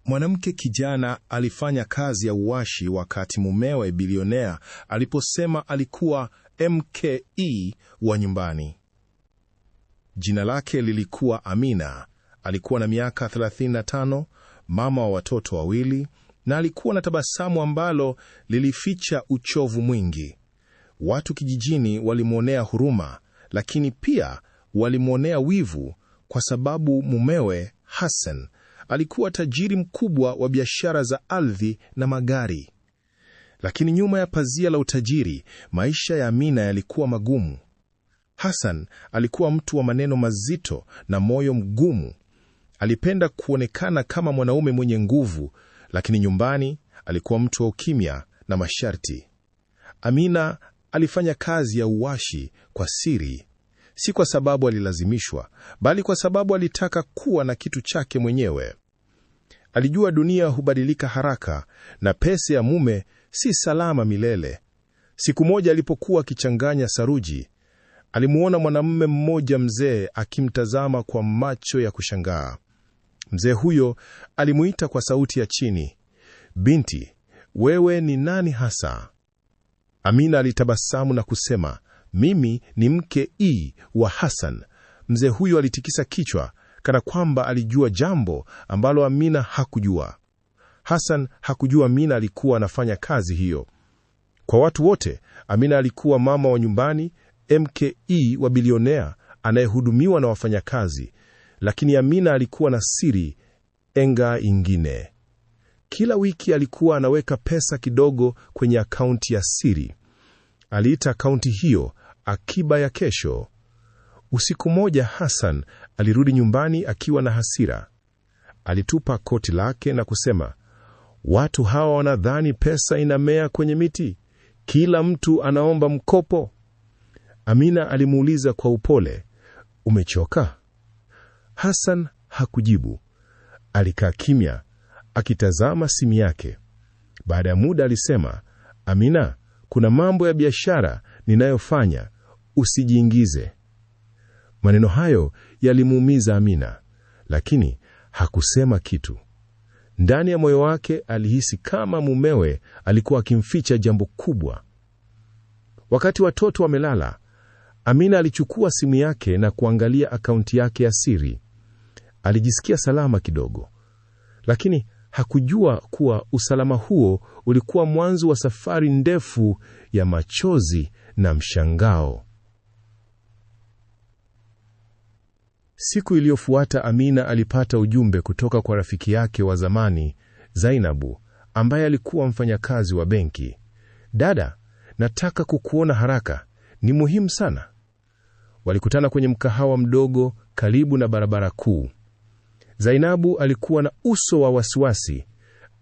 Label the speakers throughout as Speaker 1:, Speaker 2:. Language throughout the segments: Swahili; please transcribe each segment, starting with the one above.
Speaker 1: Mwanamke kijana alifanya kazi ya uwashi wakati mumewe bilionea aliposema alikuwa mke wa nyumbani. Jina lake lilikuwa Amina. Alikuwa na miaka 35, mama wa watoto wawili, na alikuwa na tabasamu ambalo lilificha uchovu mwingi. Watu kijijini walimwonea huruma, lakini pia walimwonea wivu kwa sababu mumewe Hassan alikuwa tajiri mkubwa wa biashara za ardhi na magari. Lakini nyuma ya pazia la utajiri, maisha ya Amina yalikuwa magumu. Hassan alikuwa mtu wa maneno mazito na moyo mgumu. Alipenda kuonekana kama mwanaume mwenye nguvu, lakini nyumbani alikuwa mtu wa ukimya na masharti. Amina alifanya kazi ya uwashi kwa siri, si kwa sababu alilazimishwa, bali kwa sababu alitaka kuwa na kitu chake mwenyewe. Alijua dunia hubadilika haraka na pesa ya mume si salama milele. Siku moja alipokuwa akichanganya saruji, alimuona mwanamume mmoja mzee akimtazama kwa macho ya kushangaa. Mzee huyo alimuita kwa sauti ya chini, "Binti, wewe ni nani hasa?" Amina alitabasamu na kusema, "Mimi ni mke wa Hassan." Mzee huyo alitikisa kichwa kana kwamba alijua jambo ambalo Amina hakujua. Hassan hakujua Amina alikuwa anafanya kazi hiyo. Kwa watu wote, Amina alikuwa mama wa nyumbani, mke wa bilionea anayehudumiwa na wafanyakazi. Lakini Amina alikuwa na siri ingine. Kila wiki alikuwa anaweka pesa kidogo kwenye akaunti ya siri. Aliita akaunti hiyo akiba ya kesho. Usiku moja Hassan alirudi nyumbani akiwa na hasira. Alitupa koti lake na kusema, "Watu hawa wanadhani pesa inamea kwenye miti. Kila mtu anaomba mkopo." Amina alimuuliza kwa upole, "Umechoka?" Hassan hakujibu. Alikaa kimya, akitazama simu yake. Baada ya muda alisema, "Amina, kuna mambo ya biashara ninayofanya, usijiingize." Maneno hayo yalimuumiza Amina, lakini hakusema kitu. Ndani ya moyo wake alihisi kama mumewe alikuwa akimficha jambo kubwa. Wakati watoto wamelala, Amina alichukua simu yake na kuangalia akaunti yake ya siri. Alijisikia salama kidogo, lakini hakujua kuwa usalama huo ulikuwa mwanzo wa safari ndefu ya machozi na mshangao. Siku iliyofuata Amina alipata ujumbe kutoka kwa rafiki yake wa zamani, Zainabu, ambaye alikuwa mfanyakazi wa benki. "Dada, nataka kukuona haraka. Ni muhimu sana." Walikutana kwenye mkahawa mdogo karibu na barabara kuu. Zainabu alikuwa na uso wa wasiwasi.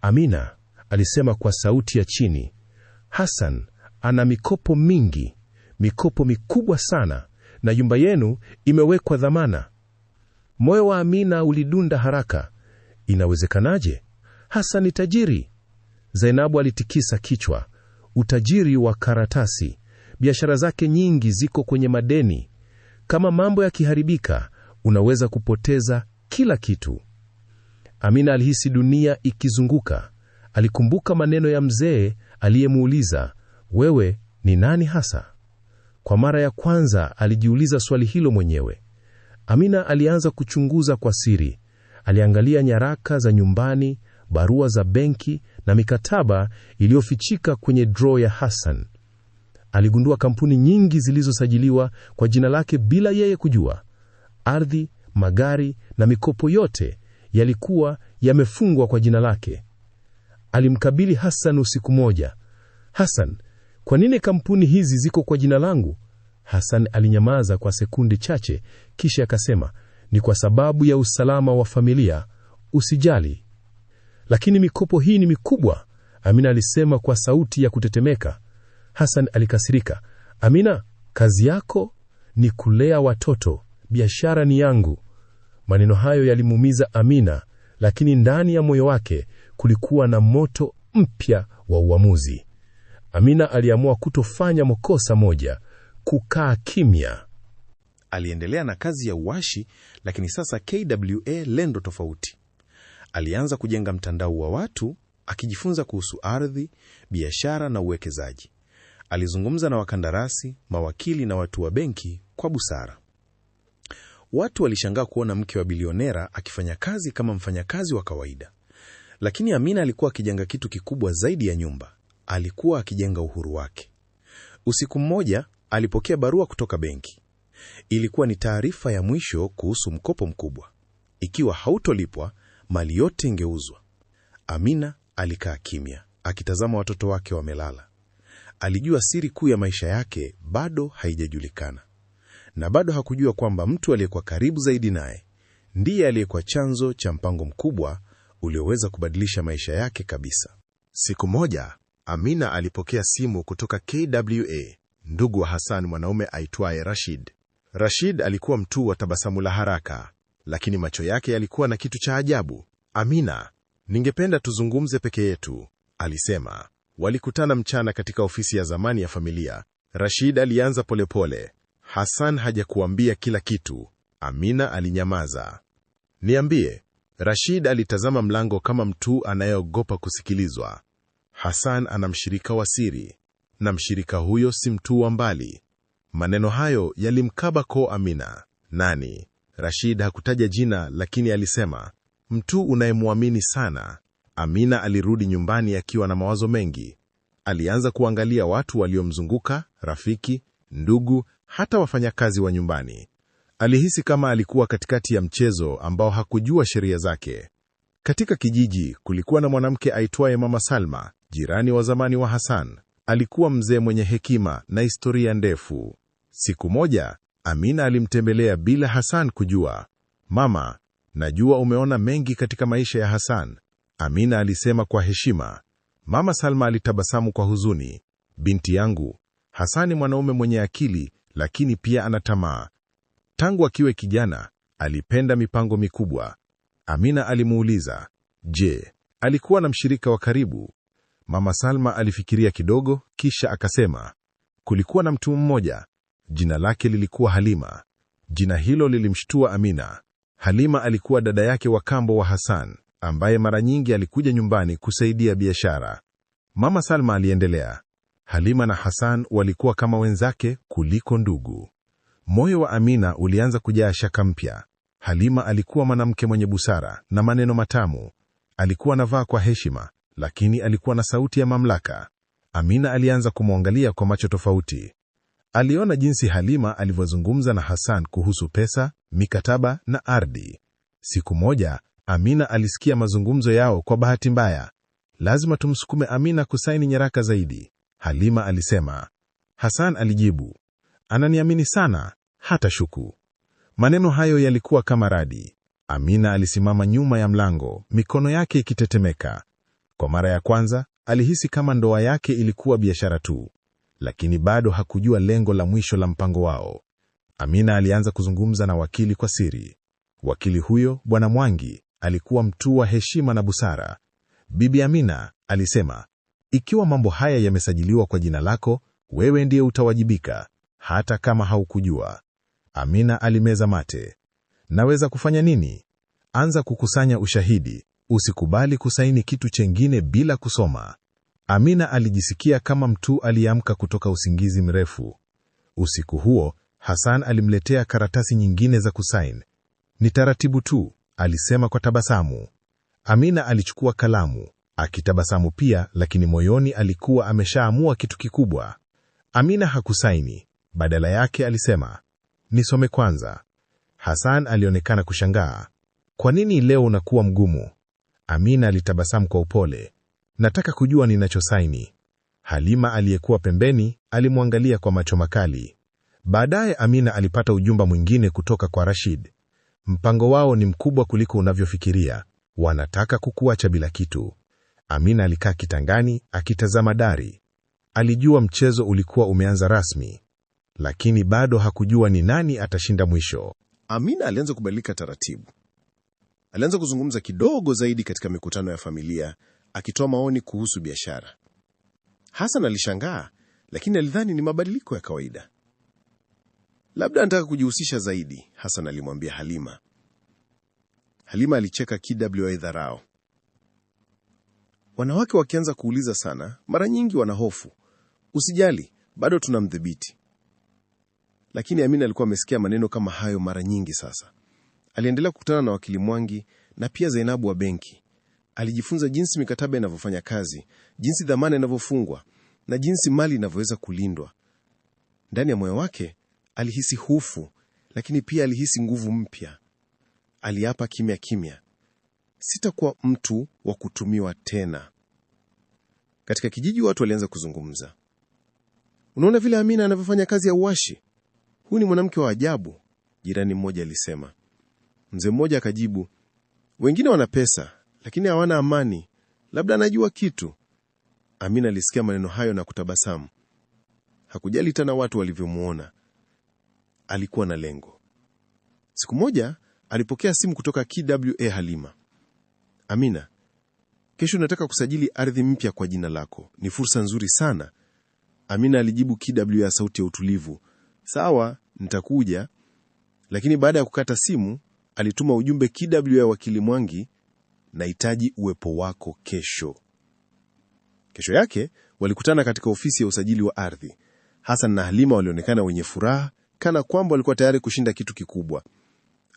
Speaker 1: "Amina," alisema kwa sauti ya chini, "Hassan ana mikopo mingi, mikopo mikubwa sana, na nyumba yenu imewekwa dhamana." Moyo wa Amina ulidunda haraka. "Inawezekanaje? Hassan ni tajiri." Zainabu alitikisa kichwa. "Utajiri wa karatasi. Biashara zake nyingi ziko kwenye madeni. Kama mambo yakiharibika, unaweza kupoteza kila kitu." Amina alihisi dunia ikizunguka. Alikumbuka maneno ya mzee aliyemuuliza, "Wewe ni nani hasa?" Kwa mara ya kwanza alijiuliza swali hilo mwenyewe. Amina alianza kuchunguza kwa siri. Aliangalia nyaraka za nyumbani, barua za benki na mikataba iliyofichika kwenye drawer ya Hassan. Aligundua kampuni nyingi zilizosajiliwa kwa jina lake bila yeye kujua. Ardhi, magari na mikopo yote yalikuwa yamefungwa kwa jina lake. Alimkabili Hassan usiku moja. "Hassan, kwa nini kampuni hizi ziko kwa jina langu?" Hassan alinyamaza kwa sekunde chache, kisha akasema, "Ni kwa sababu ya usalama wa familia, usijali." "Lakini mikopo hii ni mikubwa," Amina alisema kwa sauti ya kutetemeka. Hassan alikasirika. "Amina, kazi yako ni kulea watoto, biashara ni yangu." Maneno hayo yalimuumiza Amina, lakini ndani ya moyo wake kulikuwa na moto mpya wa uamuzi. Amina aliamua kutofanya makosa moja, kukaa kimya. Aliendelea na kazi ya uwashi, lakini sasa KWA lendo tofauti.
Speaker 2: Alianza kujenga mtandao wa watu, akijifunza kuhusu ardhi, biashara na uwekezaji. Alizungumza na wakandarasi, mawakili na watu wa benki kwa busara. Watu walishangaa kuona mke wa bilionera akifanya kazi kama mfanyakazi wa kawaida. Lakini Amina alikuwa akijenga kitu kikubwa zaidi ya nyumba. Alikuwa akijenga uhuru wake. Usiku mmoja, alipokea barua kutoka benki. Ilikuwa ni taarifa ya mwisho kuhusu mkopo mkubwa. Ikiwa hautolipwa, mali yote ingeuzwa. Amina alikaa kimya, akitazama watoto wake wamelala. Alijua siri kuu ya maisha yake bado haijajulikana. Na bado hakujua kwamba mtu aliyekuwa karibu zaidi naye ndiye aliyekuwa chanzo cha mpango mkubwa ulioweza kubadilisha maisha yake kabisa.
Speaker 1: Siku moja, Amina alipokea simu kutoka KWA, ndugu wa Hassan, mwanaume aitwaye Rashid. Rashid alikuwa mtu wa tabasamu la haraka, lakini macho yake yalikuwa na kitu cha ajabu. Amina, ningependa tuzungumze peke yetu, alisema. Walikutana mchana katika ofisi ya zamani ya familia. Rashid alianza polepole. Hassan hajakuambia kila kitu? Amina alinyamaza. Niambie. Rashid alitazama mlango kama mtu anayeogopa kusikilizwa. Hassan ana mshirika wa siri, na mshirika huyo si mtu wa mbali. Maneno hayo yalimkaba koo Amina. Nani? Rashid hakutaja jina, lakini alisema, mtu unayemwamini sana. Amina alirudi nyumbani akiwa na mawazo mengi. Alianza kuangalia watu waliomzunguka, rafiki, ndugu, hata wafanyakazi wa nyumbani. Alihisi kama alikuwa katikati ya mchezo ambao hakujua sheria zake. Katika kijiji kulikuwa na mwanamke aitwaye Mama Salma, jirani wa zamani wa Hassan. Alikuwa mzee mwenye hekima na historia ndefu. Siku moja, Amina alimtembelea bila Hassan kujua. Mama, najua umeona mengi katika maisha ya Hassan, Amina alisema kwa heshima. Mama Salma alitabasamu kwa huzuni. Binti yangu, Hassan ni mwanaume mwenye akili, lakini pia ana tamaa. Tangu akiwe kijana, alipenda mipango mikubwa. Amina alimuuliza, je, alikuwa na mshirika wa karibu? Mama Salma alifikiria kidogo, kisha akasema, kulikuwa na mtu mmoja. Jina lake lilikuwa Halima. Jina hilo lilimshtua Amina. Halima alikuwa dada yake wa kambo wa Hassan, ambaye mara nyingi alikuja nyumbani kusaidia biashara. Mama Salma aliendelea, Halima na Hassan walikuwa kama wenzake kuliko ndugu. Moyo wa Amina ulianza kujaa shaka mpya. Halima alikuwa mwanamke mwenye busara na maneno matamu. Alikuwa anavaa kwa heshima, lakini alikuwa na sauti ya mamlaka. Amina alianza kumwangalia kwa macho tofauti. Aliona jinsi Halima alivyozungumza na Hassan kuhusu pesa, mikataba na ardhi. Siku moja, Amina alisikia mazungumzo yao kwa bahati mbaya. Lazima tumsukume Amina kusaini nyaraka zaidi, Halima alisema. Hassan alijibu, ananiamini sana, hata shuku. Maneno hayo yalikuwa kama radi. Amina alisimama nyuma ya mlango, mikono yake ikitetemeka. Kwa mara ya kwanza, alihisi kama ndoa yake ilikuwa biashara tu, lakini bado hakujua lengo la mwisho la mpango wao. Amina alianza kuzungumza na wakili kwa siri. Wakili huyo, Bwana Mwangi, alikuwa mtu wa heshima na busara. Bibi Amina, alisema, ikiwa mambo haya yamesajiliwa kwa jina lako, wewe ndiye utawajibika, hata kama haukujua. Amina alimeza mate. Naweza kufanya nini? Anza kukusanya ushahidi. Usikubali kusaini kitu chengine bila kusoma. Amina alijisikia kama mtu aliamka kutoka usingizi mrefu. Usiku huo, Hassan alimletea karatasi nyingine za kusaini. Ni taratibu tu, alisema kwa tabasamu. Amina alichukua kalamu, akitabasamu pia, lakini moyoni alikuwa ameshaamua kitu kikubwa. Amina hakusaini, badala yake alisema, nisome kwanza. Hassan alionekana kushangaa. Kwa nini leo unakuwa mgumu? Amina alitabasamu kwa upole. Nataka kujua ninachosaini. Halima aliyekuwa pembeni alimwangalia kwa macho makali. Baadaye Amina alipata ujumbe mwingine kutoka kwa Rashid. Mpango wao ni mkubwa kuliko unavyofikiria. Wanataka kukuacha bila kitu. Amina alikaa kitangani akitazama dari. Alijua mchezo ulikuwa umeanza rasmi, lakini bado hakujua ni nani atashinda mwisho.
Speaker 3: Amina alianza kubadilika taratibu. Alianza kuzungumza kidogo zaidi katika mikutano ya familia, akitoa maoni kuhusu biashara. Hassan alishangaa, lakini alidhani ni mabadiliko ya kawaida. Labda anataka kujihusisha zaidi, Hassan alimwambia Halima. Halima alicheka KWA dharau. Wanawake wakianza kuuliza sana, mara nyingi wana hofu. Usijali, bado tunamdhibiti. Lakini Amina alikuwa amesikia maneno kama hayo mara nyingi sasa. Aliendelea kukutana na wakili Mwangi na pia Zainabu wa benki. Alijifunza jinsi mikataba inavyofanya kazi, jinsi dhamana inavyofungwa na jinsi mali inavyoweza kulindwa. Ndani ya moyo wake alihisi hofu, lakini pia alihisi nguvu mpya. Aliapa kimya kimya, sitakuwa mtu wa kutumiwa tena. Katika kijiji watu walianza kuzungumza. Unaona vile Amina anavyofanya kazi ya uwashi? Huyu ni mwanamke wa ajabu, jirani mmoja alisema. Mzee mmoja akajibu, wengine wana pesa, lakini hawana amani. Labda anajua kitu. Amina alisikia maneno hayo na kutabasamu. Hakujali tena watu walivyomuona. Alikuwa na lengo. Siku moja, alipokea simu kutoka KWA Halima. Amina, kesho nataka kusajili ardhi mpya kwa jina lako. Ni fursa nzuri sana. Amina alijibu KWA sauti ya utulivu. Sawa, nitakuja. Lakini baada ya kukata simu, alituma ujumbe KWA wakili Mwangi, nahitaji uwepo wako kesho. Kesho yake, walikutana katika ofisi ya usajili wa ardhi. Hassan na Halima walionekana wenye furaha, kana kwamba walikuwa tayari kushinda kitu kikubwa.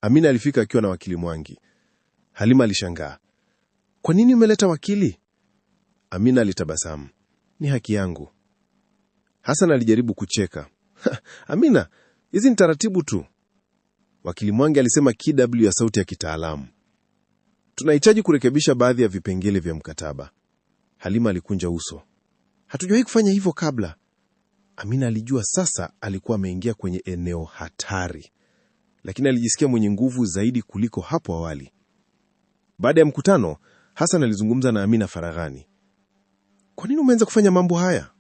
Speaker 3: Amina alifika akiwa na wakili Mwangi. Halima alishangaa. Kwa nini umeleta wakili? Amina alitabasamu. Ni haki yangu. Hassan alijaribu kucheka. Amina, hizi ni taratibu tu. Wakili Mwangi alisema KW ya sauti ya kitaalamu. Tunahitaji kurekebisha baadhi ya vipengele vya mkataba. Halima alikunja uso. Hatujawahi kufanya hivyo kabla. Amina alijua sasa alikuwa ameingia kwenye eneo hatari, lakini alijisikia mwenye nguvu zaidi kuliko hapo awali. Baada ya mkutano, Hassan alizungumza na Amina faraghani. Kwa nini umeanza kufanya mambo haya?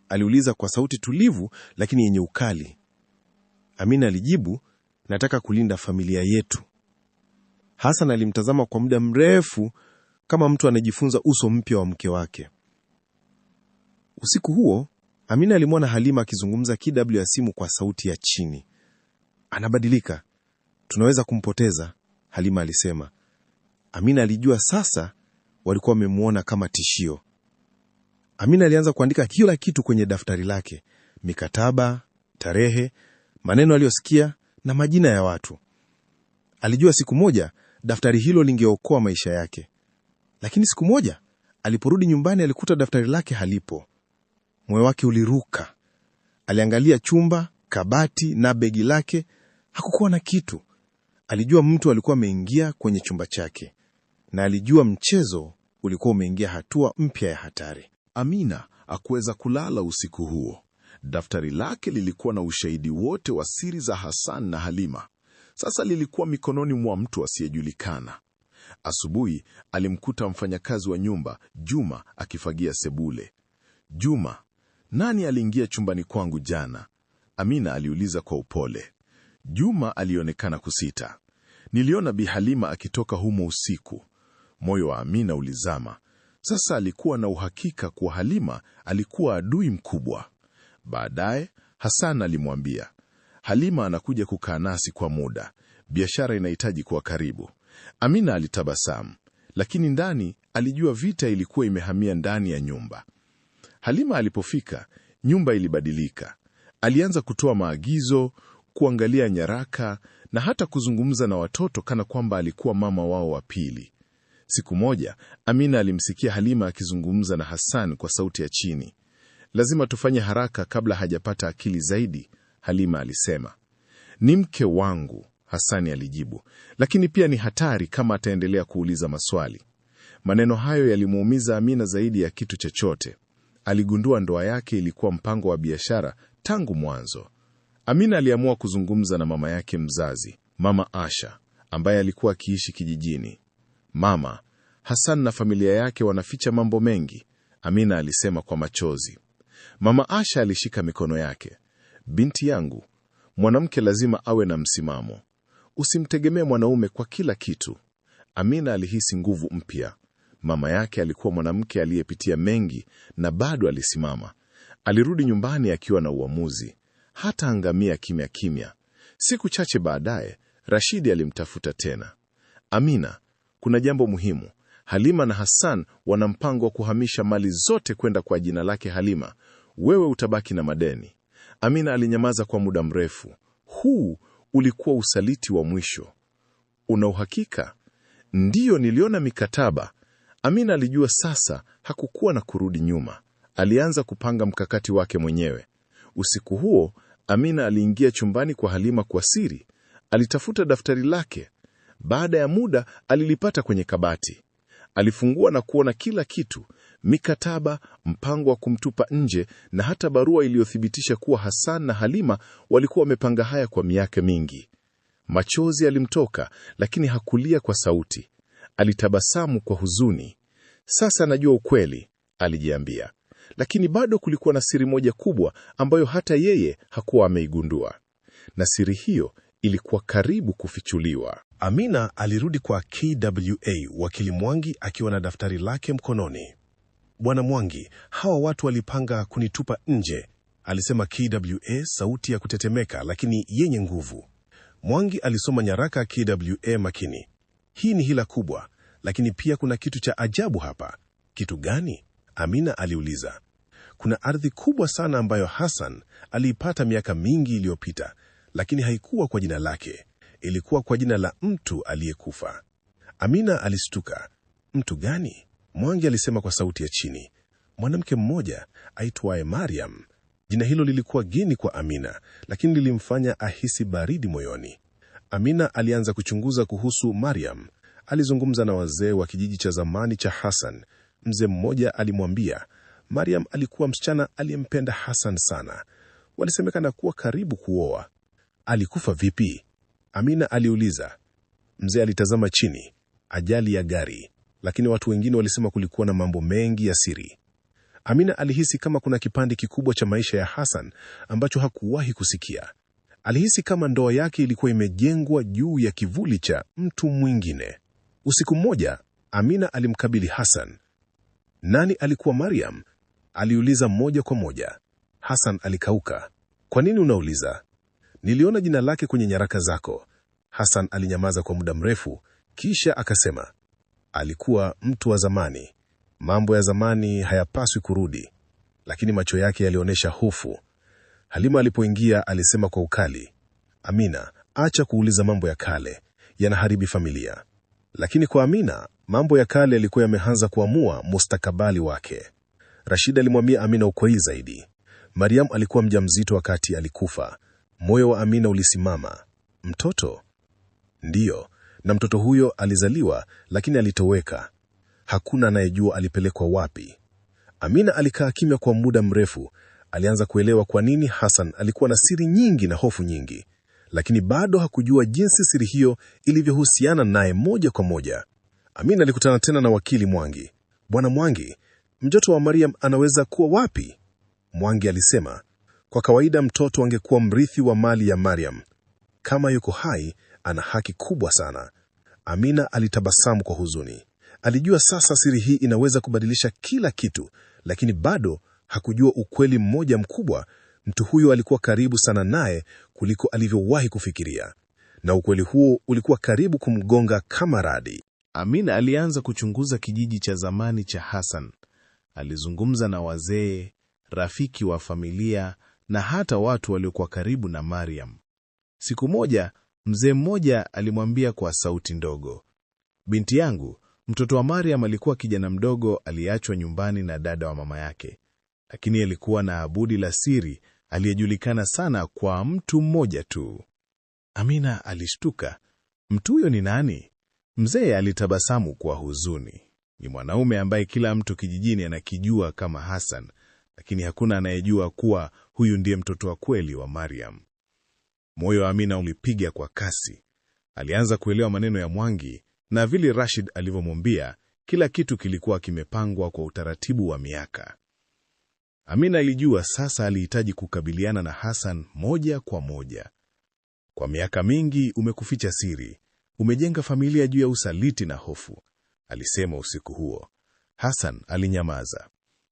Speaker 3: Aliuliza kwa sauti tulivu lakini yenye ukali. Amina alijibu, nataka kulinda familia yetu. Hassan alimtazama kwa muda mrefu kama mtu anajifunza uso mpya wa mke wake. Usiku huo, Amina alimwona Halima akizungumza KW ya simu kwa sauti ya chini. Anabadilika. Tunaweza kumpoteza, Halima alisema. Amina alijua sasa walikuwa wamemuona kama tishio. Amina alianza kuandika kila kitu kwenye daftari lake. Mikataba, tarehe, maneno aliyosikia na majina ya watu. Alijua siku moja daftari hilo lingeokoa maisha yake. Lakini siku moja aliporudi nyumbani alikuta daftari lake halipo. Moyo wake uliruka. Aliangalia chumba, kabati na begi lake, hakukuwa na kitu. Alijua mtu alikuwa ameingia kwenye chumba chake, na alijua mchezo ulikuwa umeingia hatua mpya ya hatari.
Speaker 1: Amina hakuweza kulala usiku huo. Daftari lake lilikuwa na ushahidi wote wa siri za Hassan na Halima. Sasa lilikuwa mikononi mwa mtu asiyejulikana. Asubuhi alimkuta mfanyakazi wa nyumba, Juma, akifagia sebule. Juma, nani aliingia chumbani kwangu jana? Amina aliuliza kwa upole. Juma alionekana kusita. Niliona Bi Halima akitoka humo usiku. Moyo wa Amina ulizama. Sasa alikuwa na uhakika kuwa Halima alikuwa adui mkubwa. Baadaye Hassan alimwambia, Halima anakuja kukaa nasi kwa muda. Biashara inahitaji kuwa karibu. Amina alitabasamu, lakini ndani alijua vita ilikuwa imehamia ndani ya nyumba. Halima alipofika, nyumba ilibadilika. Alianza kutoa maagizo, kuangalia nyaraka na hata kuzungumza na watoto kana kwamba alikuwa mama wao wa pili. Siku moja, Amina alimsikia Halima akizungumza na Hassan kwa sauti ya chini. Lazima tufanye haraka kabla hajapata akili zaidi, Halima alisema. Ni mke wangu, Hassan alijibu, lakini pia ni hatari kama ataendelea kuuliza maswali. Maneno hayo yalimuumiza Amina zaidi ya kitu chochote. Aligundua ndoa yake ilikuwa mpango wa biashara tangu mwanzo. Amina aliamua kuzungumza na mama yake mzazi, Mama Asha, ambaye alikuwa akiishi kijijini. Mama, Hassan na familia yake wanaficha mambo mengi, Amina alisema kwa machozi. Mama Asha alishika mikono yake. Binti yangu, mwanamke lazima awe na msimamo. Usimtegemee mwanaume kwa kila kitu. Amina alihisi nguvu mpya. Mama yake alikuwa mwanamke aliyepitia mengi na bado alisimama. Alirudi nyumbani akiwa na uamuzi. Hata angamia kimya kimya. Siku chache baadaye, Rashidi alimtafuta tena. Amina, kuna jambo muhimu.
Speaker 3: Halima na Hassan wana mpango wa kuhamisha mali zote kwenda kwa jina lake Halima. Wewe utabaki na madeni. Amina alinyamaza kwa muda mrefu. Huu ulikuwa usaliti wa mwisho. Una uhakika? Ndiyo, niliona mikataba. Amina alijua sasa hakukuwa na kurudi nyuma. Alianza kupanga mkakati wake mwenyewe. Usiku huo, Amina aliingia chumbani kwa Halima kwa siri. Alitafuta daftari lake. Baada ya muda, alilipata kwenye kabati. Alifungua na kuona kila kitu: mikataba, mpango wa kumtupa nje, na hata barua iliyothibitisha kuwa Hassan na Halima walikuwa wamepanga haya kwa miaka mingi. Machozi yalimtoka, lakini hakulia kwa sauti. Alitabasamu kwa huzuni. Sasa najua ukweli, alijiambia. Lakini bado kulikuwa na siri moja kubwa ambayo hata yeye hakuwa ameigundua. Na siri hiyo ilikuwa karibu kufichuliwa.
Speaker 1: Amina alirudi kwa KWA, wakili Mwangi akiwa na daftari lake mkononi. Bwana Mwangi, hawa watu walipanga kunitupa nje, alisema KWA, sauti ya kutetemeka lakini yenye nguvu. Mwangi alisoma nyaraka ya KWA makini. Hii ni hila kubwa, lakini pia kuna kitu cha ajabu hapa. Kitu gani? Amina aliuliza. Kuna ardhi kubwa sana ambayo Hassan aliipata miaka mingi iliyopita, lakini haikuwa kwa jina lake. Ilikuwa kwa jina la mtu aliyekufa. Amina alistuka. Mtu gani? Mwangi alisema kwa sauti ya chini. Mwanamke mmoja aitwaye Mariam. Jina hilo lilikuwa geni kwa Amina, lakini lilimfanya ahisi baridi moyoni. Amina alianza kuchunguza kuhusu Mariam. Alizungumza na wazee wa kijiji cha zamani cha Hassan. Mzee mmoja alimwambia Mariam alikuwa msichana aliyempenda Hassan sana. Walisemekana kuwa karibu kuoa. Alikufa vipi? Amina aliuliza. Mzee alitazama chini. Ajali ya gari, lakini watu wengine walisema kulikuwa na mambo mengi ya siri. Amina alihisi kama kuna kipande kikubwa cha maisha ya Hassan ambacho hakuwahi kusikia. Alihisi kama ndoa yake ilikuwa imejengwa juu ya kivuli cha mtu mwingine. Usiku mmoja, Amina alimkabili Hassan. Nani alikuwa Mariam? Aliuliza moja kwa moja. Hassan alikauka. Kwa nini unauliza? Niliona jina lake kwenye nyaraka zako. Hassan alinyamaza kwa muda mrefu, kisha akasema, alikuwa mtu wa zamani. Mambo ya zamani hayapaswi kurudi. Lakini macho yake yalionyesha hofu. Halima alipoingia alisema kwa ukali, Amina, acha kuuliza mambo ya kale, yanaharibi familia. Lakini kwa Amina, mambo ya kale yalikuwa yameanza kuamua mustakabali wake. Rashida alimwambia Amina ukweli zaidi. Mariam alikuwa mjamzito wakati alikufa. Moyo wa Amina ulisimama. Mtoto? Ndiyo, na mtoto huyo alizaliwa, lakini alitoweka. Hakuna anayejua alipelekwa wapi. Amina alikaa kimya kwa muda mrefu. Alianza kuelewa kwa nini Hassan alikuwa na siri nyingi na hofu nyingi, lakini bado hakujua jinsi siri hiyo ilivyohusiana naye moja kwa moja. Amina alikutana tena na wakili Mwangi. Bwana Mwangi, mtoto wa Mariam anaweza kuwa wapi? Mwangi alisema, kwa kawaida mtoto angekuwa mrithi wa mali ya Mariam. Kama yuko hai, ana haki kubwa sana. Amina alitabasamu kwa huzuni. Alijua sasa siri hii inaweza kubadilisha kila kitu, lakini bado hakujua ukweli mmoja mkubwa. Mtu huyo alikuwa karibu sana naye kuliko alivyowahi kufikiria, na ukweli huo ulikuwa karibu kumgonga kama radi.
Speaker 2: Amina alianza kuchunguza kijiji cha zamani cha Hassan. Alizungumza na wazee, rafiki wa familia na hata watu waliokuwa karibu na Mariam. Siku moja, mzee mmoja alimwambia kwa sauti ndogo, binti yangu, mtoto wa Mariam alikuwa kijana mdogo aliyeachwa nyumbani na dada wa mama yake. Lakini alikuwa na abudi la siri aliyejulikana sana kwa mtu mmoja tu. Amina alishtuka. Mtu huyo ni nani? Mzee alitabasamu kwa huzuni. Ni mwanaume ambaye kila mtu kijijini anakijua kama Hassan, lakini hakuna anayejua kuwa huyu ndiye mtoto wa kweli wa Mariam. Moyo wa Amina ulipiga kwa kasi. Alianza kuelewa maneno ya Mwangi, na vile Rashid alivyomwambia, kila kitu kilikuwa kimepangwa kwa utaratibu wa miaka. Amina ilijua sasa alihitaji kukabiliana na Hassan moja kwa moja. Kwa miaka mingi umekuficha siri, umejenga familia juu ya usaliti na hofu, alisema usiku huo. Hassan alinyamaza.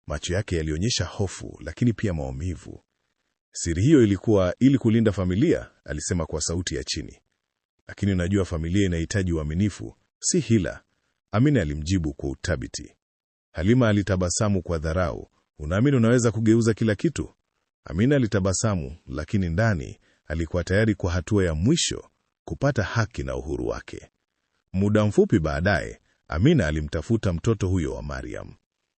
Speaker 2: Macho yake yalionyesha hofu, lakini pia maumivu. Siri hiyo ilikuwa ili kulinda familia, alisema kwa sauti ya chini. Lakini unajua familia inahitaji uaminifu, si hila.
Speaker 1: Amina alimjibu kwa uthabiti. Halima alitabasamu kwa dharau. Unaamini unaweza kugeuza kila kitu? Amina alitabasamu, lakini ndani alikuwa tayari kwa hatua ya mwisho kupata haki na uhuru wake. Muda mfupi baadaye, Amina alimtafuta mtoto huyo wa Mariam.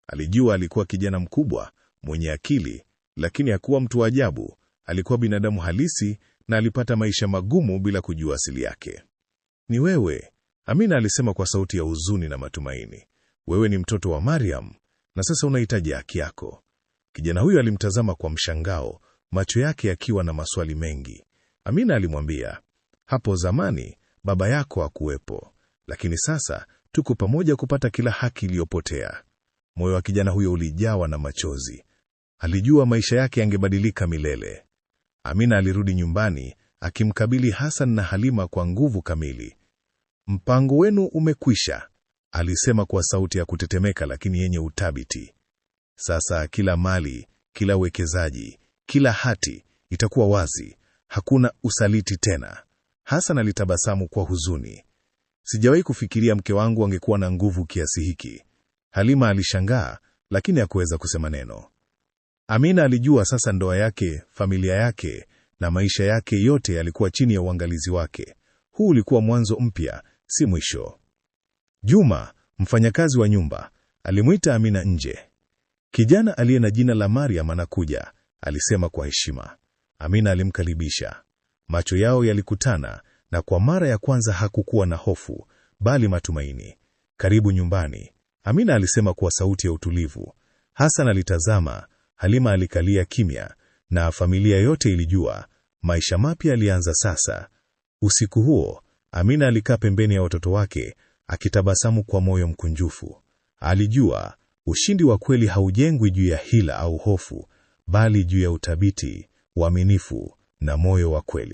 Speaker 1: Alijua alikuwa kijana mkubwa, mwenye akili, lakini hakuwa mtu wa ajabu. Alikuwa binadamu halisi na alipata maisha magumu bila kujua asili yake. Ni wewe, Amina alisema kwa sauti ya huzuni na matumaini. Wewe ni mtoto wa Mariam, na sasa unahitaji haki yako. Kijana huyo alimtazama kwa mshangao, macho yake yakiwa na maswali mengi. Amina alimwambia, hapo zamani baba yako hakuwepo, lakini sasa tuko pamoja kupata kila haki iliyopotea. Moyo wa kijana huyo ulijawa na machozi. Alijua maisha yake yangebadilika milele. Amina alirudi nyumbani, akimkabili Hassan na Halima kwa nguvu kamili. Mpango wenu umekwisha, alisema kwa sauti ya kutetemeka lakini yenye uthabiti. Sasa kila mali, kila uwekezaji, kila hati itakuwa wazi. Hakuna usaliti tena. Hassan alitabasamu kwa huzuni. Sijawahi kufikiria mke wangu angekuwa na nguvu kiasi hiki. Halima alishangaa, lakini hakuweza kusema neno. Amina alijua sasa ndoa yake, familia yake na maisha yake yote yalikuwa chini ya uangalizi wake. Huu ulikuwa mwanzo mpya, si mwisho. Juma, mfanyakazi wa nyumba, alimuita Amina nje. Kijana aliye na jina la Mariam anakuja, alisema kwa heshima. Amina alimkaribisha. Macho yao yalikutana, na kwa mara ya kwanza hakukuwa na hofu, bali matumaini. Karibu nyumbani, Amina alisema kwa sauti ya utulivu. Hassan alitazama, Halima alikalia kimya, na familia yote ilijua maisha mapya yalianza sasa. Usiku huo, Amina alikaa pembeni ya watoto wake, akitabasamu kwa moyo mkunjufu. Alijua ushindi wa kweli haujengwi juu ya hila au hofu, bali juu ya uthabiti, uaminifu na moyo wa kweli.